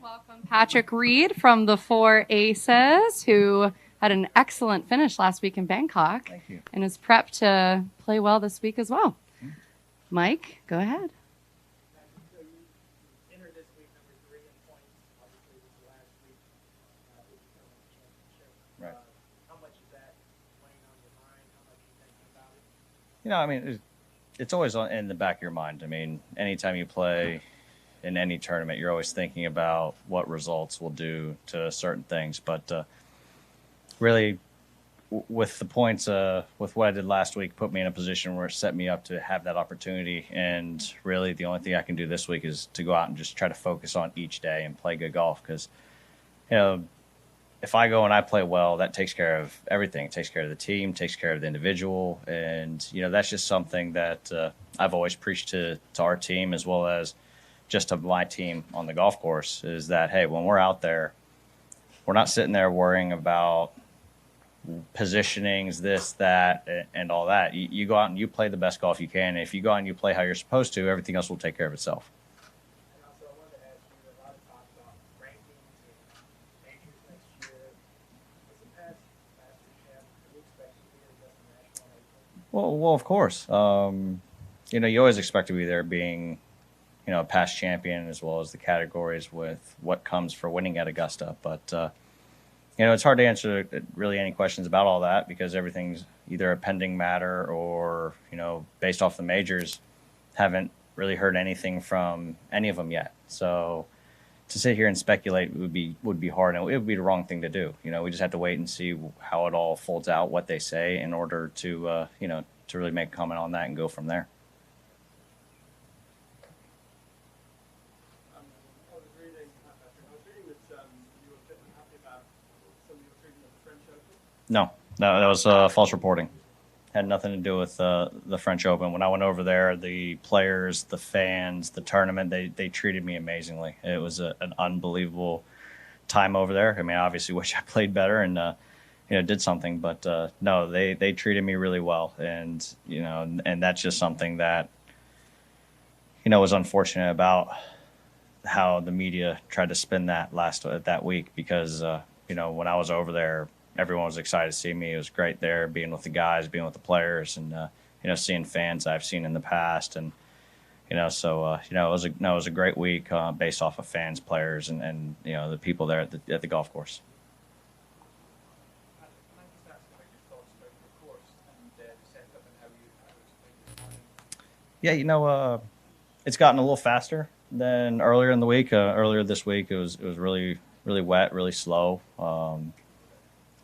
welcome Patrick Reed from the Four Aces, who had an excellent finish last week in Bangkok. Thank you. And is prepped to play well this week as well. Mike, go ahead. So you entered this week number 3 in points. Obviously, this last week was becoming a championship. Right. How much is that weighing on your mind? How much are you thinking about it? You know, I mean, it's always in the back of your mind. I mean, anytime you play in any tournament, you're always thinking about what results will do to certain things. But really, with the points, with what I did last week, put me in a position where it set me up to have that opportunity. And really, the only thing I can do this week is to go out and just try to focus on each day and play good golf. Because, you know, if I go and I play well, that takes care of everything. It takes care of the team, takes care of the individual. And, you know, that's just something that I've always preached to our team, as well as just to my team on the golf course, is that, hey, when we're out there, we're not sitting there worrying about positionings, this, that, and all that. You go out and you play the best golf you can. And if you go out and you play how you're supposed to, everything else will take care of itself. And also, I wanted to ask you, a lot of talk about rankings and majors next year. As a past Masters champ, can we expect you to be at Augusta National in April? Well, of course. You know, you always expect to be there, being, you know, a past champion, as well as the categories with what comes for winning at Augusta. But you know, it's hard to answer really any questions about all that, because everything's either a pending matter or, you know, based off the majors, haven't really heard anything from any of them yet. So to sit here and speculate would be hard, and it would be the wrong thing to do. You know, we just have to wait and see how it all folds out, what they say, in order to you know, to really make a comment on that and go from there. I was reading that you were a bit unhappy about some of your treatment of the French Open. No, that was false reporting. Had nothing to do with the French Open. When I went over there, the players, the fans, the tournament, they treated me amazingly. It was an unbelievable time over there. I mean, I obviously wish I played better and you know, did something, but no, they treated me really well, and you know, and that's just something that, you know, was unfortunate about how the media tried to spin that that week, because you know, when I was over there, everyone was excited to see me. It was great there, being with the guys, being with the players, and you know, seeing fans I've seen in the past, and you know, so you know, it was a great week based off of fans, players, and you know, the people there at the golf course. Can I just ask about your thoughts about the course and the setup and how it's playing this morning? Yeah, you know, it's gotten a little faster than earlier in the week. Earlier this week, it was really wet, really slow.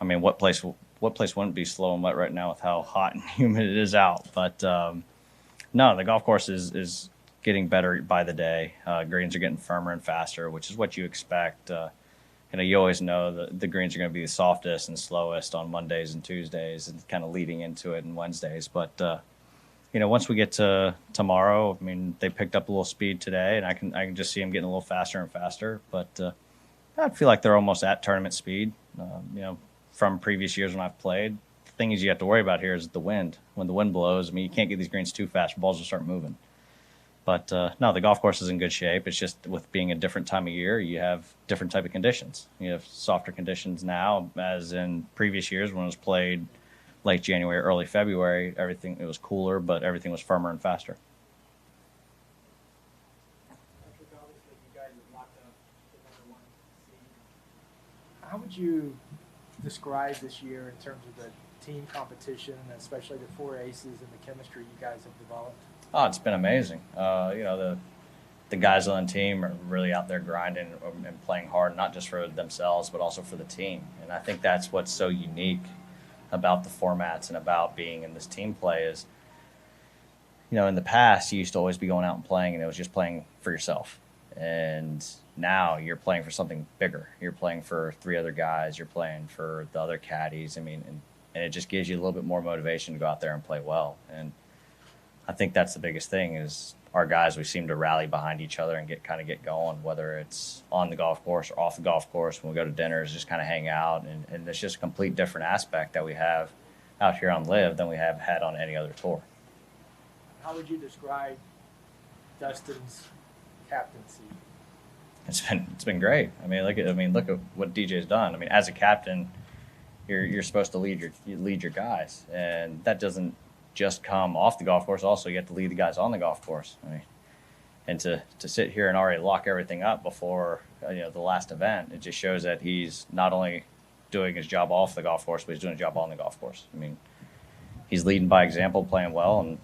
I mean, what place wouldn't be slow and wet right now with how hot and humid it is out? But no, the golf course is getting better by the day. Greens are getting firmer and faster, which is what you expect. You know, you always know that the greens are going to be the softest and slowest on Mondays and Tuesdays, and kind of leading into it, and Wednesdays. But you know, once we get to tomorrow, I mean, they picked up a little speed today, and I can just see them getting a little faster and faster. But I feel like they're almost at tournament speed. You know, from previous years when I've played, the thing is you have to worry about here is the wind. When the wind blows, I mean, you can't get these greens too fast; balls will start moving. But no, the golf course is in good shape. It's just, with being a different time of year, you have different type of conditions. You have softer conditions now, as in previous years when it was played late January, early February. Everything, it was cooler, but everything was firmer and faster. Patrick, obviously, you guys have locked up the number 1 seed. How would you describe this year in terms of the team competition, especially the Four Aces and the chemistry you guys have developed? Oh, it's been amazing. You know, the guys on the team are really out there grinding and playing hard, not just for themselves, but also for the team. And I think that's what's so unique about the formats and about being in this team play is, you know, in the past, you used to always be going out and playing, and it was just playing for yourself. And now you're playing for something bigger. You're playing for 3 other guys. You're playing for the other caddies. I mean, and it just gives you a little bit more motivation to go out there and play well. And I think that's the biggest thing is our guys, we seem to rally behind each other and get going, whether it's on the golf course or off the golf course. When we go to dinners, just kind of hang out. And it's just a complete different aspect that we have out here on LIV than we have had on any other tour. How would you describe Dustin's captaincy? It's been great. I mean, look at what DJ's done. I mean, as a captain, you're supposed to lead your guys, and that doesn't just come off the golf course. Also, you have to lead the guys on the golf course. I mean, and to sit here and already lock everything up before the last event, it just shows that he's not only doing his job off the golf course, but he's doing a job on the golf course. I mean, he's leading by example, playing well, and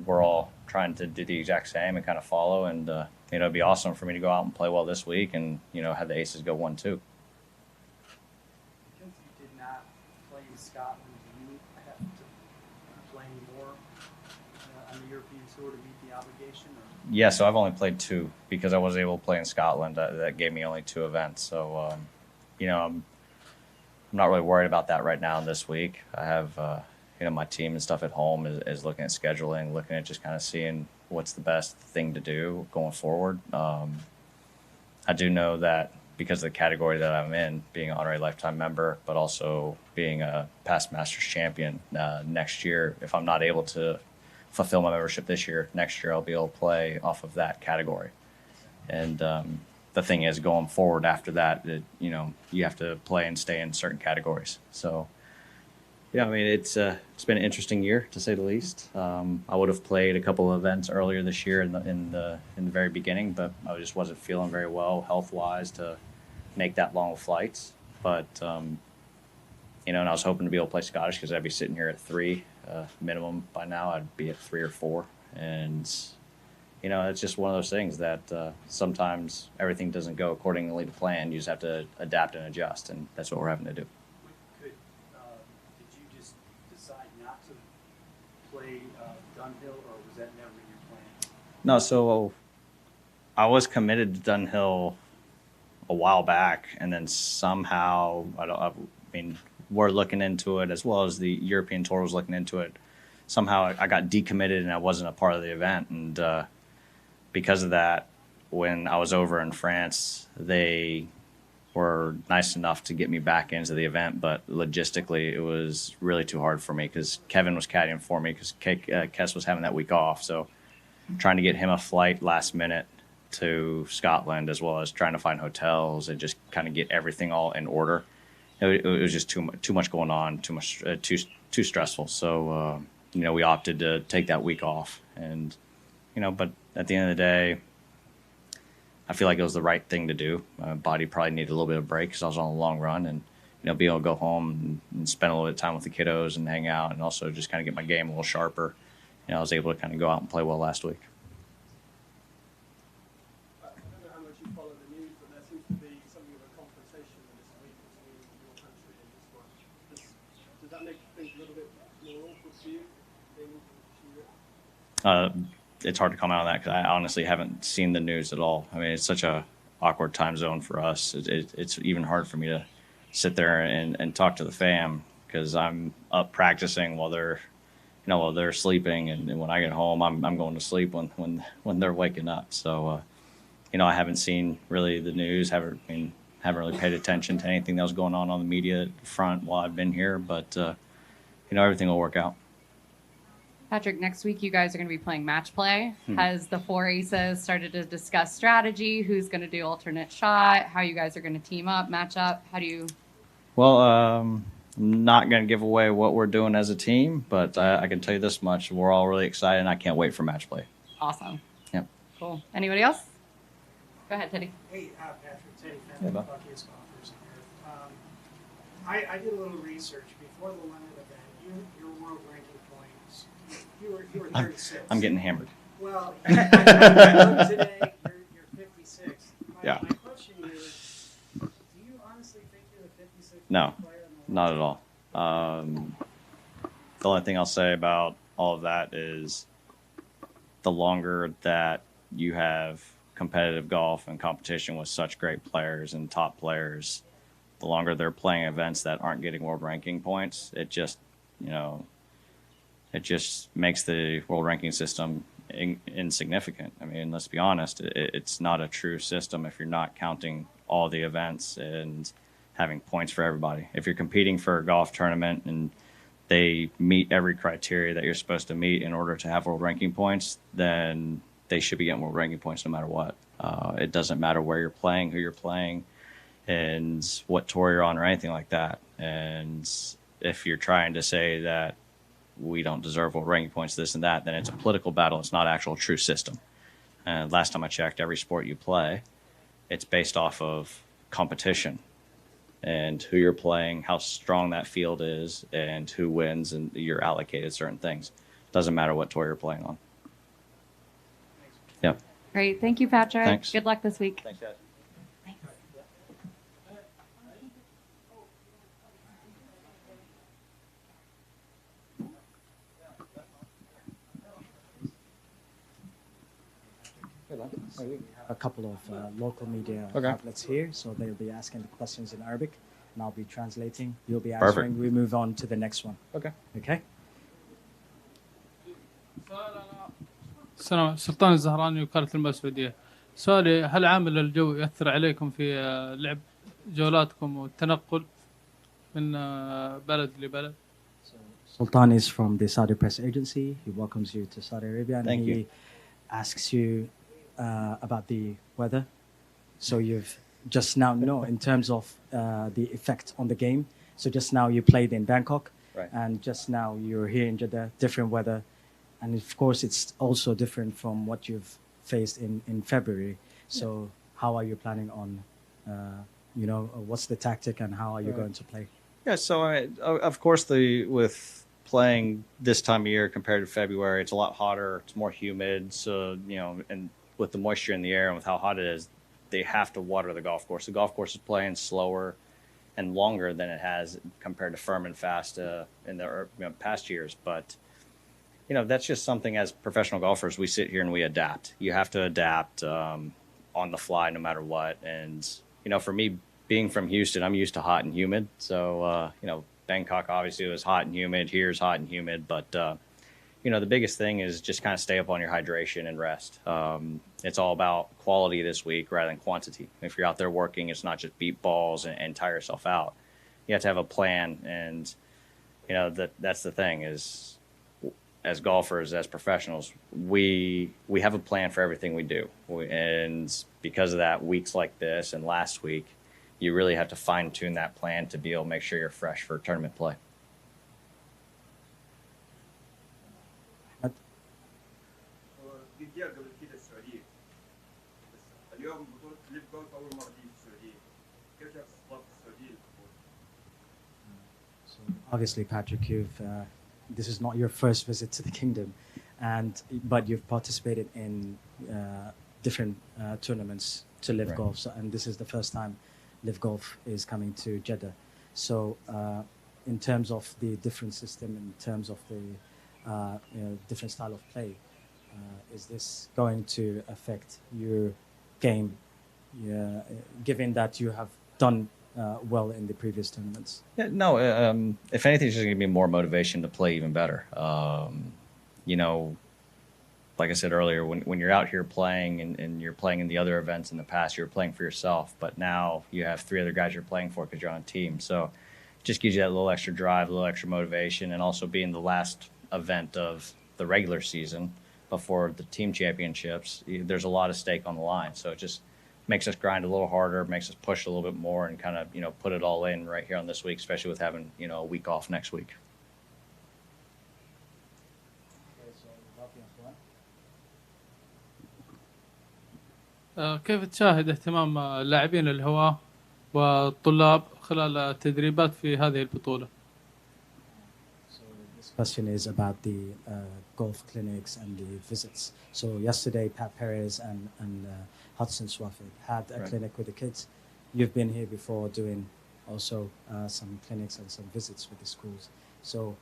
we're all trying to do the exact same and kind of follow. And it'd be awesome for me to go out and play well this week, and have the aces go 1-2. Because you did not play in Scotland, do you have to play more on the European Tour to meet the obligation? Or? Yeah, so I've only played 2 because I was able to play in Scotland. That gave me only 2 events. So, I'm not really worried about that right now this week. I have, my team and stuff at home is looking at scheduling, looking at just kind of seeing what's the best thing to do going forward. I do know that because of the category that I'm in, being an honorary lifetime member, but also being a past Masters champion next year, if I'm not able to fulfill my membership this year, next year I'll be able to play off of that category. And the thing is, going forward after that, you have to play and stay in certain categories. So, yeah, I mean, it's been an interesting year to say the least. I would have played a couple of events earlier this year in the very beginning, but I just wasn't feeling very well health wise to make that long of flights. But and I was hoping to be able to play Scottish because I'd be sitting here at 3 minimum by now. I'd be at 3 or 4, and it's just one of those things that sometimes everything doesn't go accordingly to plan. You just have to adapt and adjust, and that's what we're having to do. Did you just decide not to play Dunhill, or was that never in your plan? No, so I was committed to Dunhill a while back, and then somehow I mean, we're looking into it as well as the European Tour was looking into it. Somehow I got decommitted and I wasn't a part of the event, and because of that, when I was over in France, they were nice enough to get me back into the event, but logistically it was really too hard for me because Kevin was caddying for me because Kess was having that week off. So trying to get him a flight last minute to Scotland, as well as trying to find hotels and just kind of get everything all in order. It was just too much going on, too stressful. So we opted to take that week off, and but at the end of the day, I feel like it was the right thing to do. My body probably needed a little bit of break because I was on a long run, and be able to go home and spend a little bit of time with the kiddos and hang out, and also just kind of get my game a little sharper. I was able to kind of go out and play well last week. I don't know how much you follow the news, but there seems to be something of a confrontation this week between your country and this one. Does that make things a little bit more awkward for you? It's hard to comment on that because I honestly haven't seen the news at all. I mean, it's such a awkward time zone for us. It's even hard for me to sit there and talk to the fam because I'm up practicing while they're sleeping, and when I get home, I'm going to sleep when they're waking up. So, I haven't seen really the news. Haven't really paid attention to anything that was going on the media front while I've been here. But everything will work out. Patrick, next week you guys are going to be playing match play. Has the 4 aces started to discuss strategy? Who's going to do alternate shot? How you guys are going to team up, match up? How do you? Well, I'm not going to give away what we're doing as a team, but I can tell you this much: we're all really excited, and I can't wait for match play. Awesome. Yep. Cool. Anybody else? Go ahead, Teddy. Hey, Patrick, Teddy, Hey, Bob. luckiest golfers here. I did a little research before the London event. Your world ranking points, you were 36. I'm getting hammered. Well, I looked today, you're 56. Yeah. My question is, do you honestly think you're the 56th No, player in the not world? at all. The only thing I'll say about all of that is the longer that you have competitive golf and competition with such great players and top players, the longer they're playing events that aren't getting world ranking points, it just makes the world ranking system insignificant. I mean, let's be honest, it's not a true system if you're not counting all the events and having points for everybody. If you're competing for a golf tournament and they meet every criteria that you're supposed to meet in order to have world ranking points, then they should be getting world ranking points no matter what. It doesn't matter where you're playing, who you're playing, and what tour you're on or anything like that. And if you're trying to say that we don't deserve world ranking points, this and that, then it's a political battle. It's not actual true system. And last time I checked, every sport you play, it's based off of competition and who you're playing, how strong that field is, and who wins, and you're allocated certain things. Doesn't matter what tour you're playing on. Yep. Great. Thank you, Patrick. Thanks. Good luck this week. Thanks, guys. A couple of local media Okay. outlets here, so they'll be asking the questions in Arabic, and I'll be translating. You'll be Perfect. answering. We move on to the next one. Okay. Okay. السلام سلطان الزهراني وكالة الماء السعودية. سؤالي هل عامل الجو يأثر عليكم في لعب جولاتكم والتنقل من بلد لبلد؟ Sultan is from the Saudi press agency. He welcomes you to Saudi Arabia, and Thank he you. asks you about the weather. So you've just now know in terms of the effect on the game. So just now you played in Bangkok, Right. and just now you're here in Jeddah, different weather. And of course, it's also different from what you've faced in February. So how are you planning on, what's the tactic and how are you going to play? Yeah, so of course, with playing this time of year compared to February, it's a lot hotter. It's more humid. So and with the moisture in the air and with how hot it is, they have to water the golf course. The golf course is playing slower and longer than it has compared to firm and fast in the past years. But that's just something as professional golfers, we sit here and we adapt. You have to adapt on the fly no matter what. And, for me, being from Houston, I'm used to hot and humid. So, Bangkok obviously was hot and humid. Here's hot and humid. But, the biggest thing is just kind of stay up on your hydration and rest. It's all about quality this week rather than quantity. If you're out there working, it's not just beat balls and tire yourself out. You have to have a plan. And, that's the thing is, as golfers, as professionals, we have a plan for everything we do. And because of that, weeks like this and last week, you really have to fine tune that plan to be able to make sure you're fresh for tournament play. جدية قبل كده السعودية بس اليوم بطولة ليف جولف أول مرة تيجي في السعودية كيف شايف استضافة السعودية للبطولة؟ So obviously, Patrick, this is not your first visit to the kingdom, but you've participated in different tournaments to Live Right. Golf, and this is the first time Live Golf is coming to Jeddah. So, in terms of the different system, in terms of the different style of play, is this going to affect your game, given that you have done well in the previous tournaments? Yeah, no, if anything, it's just going to be more motivation to play even better. Like I said earlier, when you're out here playing and you're playing in the other events in the past, you were playing for yourself, but now you have 3 other guys you're playing for because you're on a team. So it just gives you that little extra drive, a little extra motivation, and also being the last event of the regular season before the team championships, there's a lot of stake on the line. So it just makes us grind a little harder, makes us push a little bit more and kind of, put it all in right here on this week, especially with having, a week off next week. كيف تشاهد اهتمام اللاعبين الهواة والطلاب خلال التدريبات في هذه البطولة؟ So this question is about the golf clinics and the visits. So yesterday, Pat Perez and Hudson Swafford had a Right. clinic with the kids. You've been here before doing also some clinics and some visits with the schools. So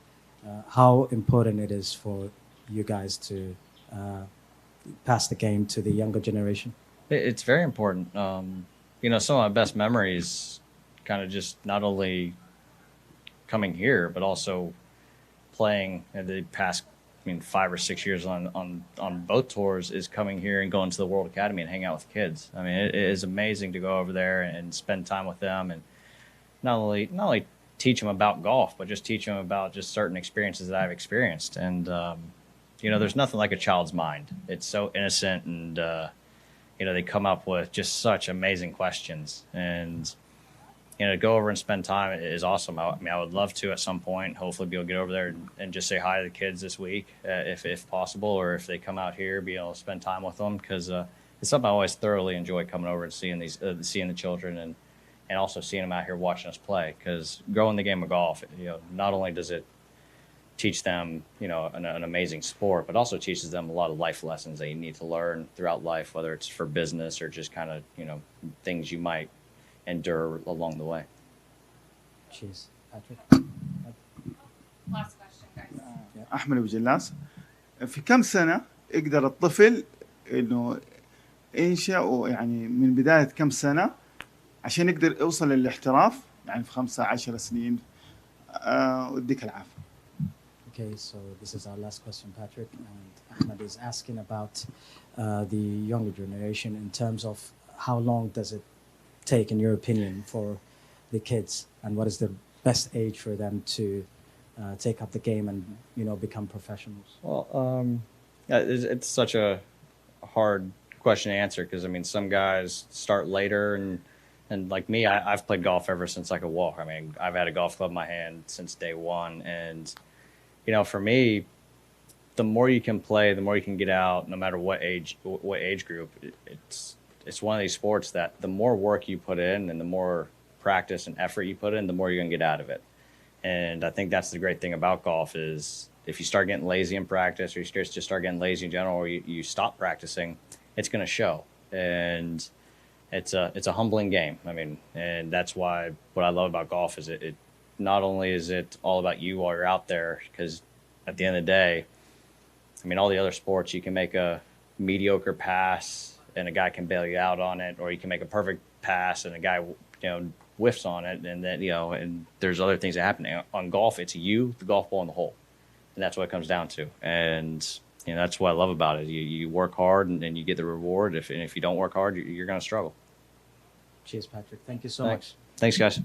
how important it is for you guys to pass the game to the younger generation? It's very important. Some of my best memories kind of just not only coming here, but also playing the past, 5 or 6 years on both tours is coming here and going to the World Academy and hang out with kids. I mean, it is amazing to go over there and spend time with them and not only teach them about golf, but just teach them about just certain experiences that I've experienced. And, there's nothing like a child's mind. It's so innocent and, they come up with just such amazing questions, and to go over and spend time is awesome. I mean, I would love to at some point, hopefully be able to get over there and just say hi to the kids this week, if possible, or if they come out here, be able to spend time with them, because it's something I always thoroughly enjoy, coming over and seeing seeing the children, and also seeing them out here watching us play. Because growing the game of golf, not only does it teach them, an amazing sport, but also teaches them a lot of life lessons that you need to learn throughout life, whether it's for business or just kind of, things you might endure along the way. Cheers, Patrick. Last question, guys. أحمد أبو جلاس، في كم سنة يقدر الطفل إنه ينشأ، يعني من بداية كم سنة عشان يقدر يوصل للاحتراف، يعني في 5-10 سنين؟ وديك العافية. Okay, so this is our last question, Patrick, and Ahmed is asking about the younger generation in terms of how long does it take, in your opinion, for the kids, and what is the best age for them to take up the game and become professionals? Well, it's such a hard question to answer, because I mean, some guys start later, and like me, I've played golf ever since I could walk. I mean, I've had a golf club in my hand since day one, and for me, the more you can play, the more you can get out, no matter what age group. It's one of these sports that the more work you put in and the more practice and effort you put in, the more you're going to get out of it. And I think that's the great thing about golf, is if you start getting lazy in practice, or you just start getting lazy in general, or you stop practicing, it's going to show. And it's a humbling game. I mean, and that's why what I love about golf is it not only is it all about you while you're out there, because at the end of the day, I mean, all the other sports, you can make a mediocre pass and a guy can bail you out on it, or you can make a perfect pass and a guy, whiffs on it, and then, and there's other things that happen. On golf, it's you, the golf ball, and the hole, and that's what it comes down to. And that's what I love about it. You work hard, and you get the reward. If you don't work hard, you're going to struggle. Cheers, Patrick. Thank you so Thanks. much. Thanks, guys.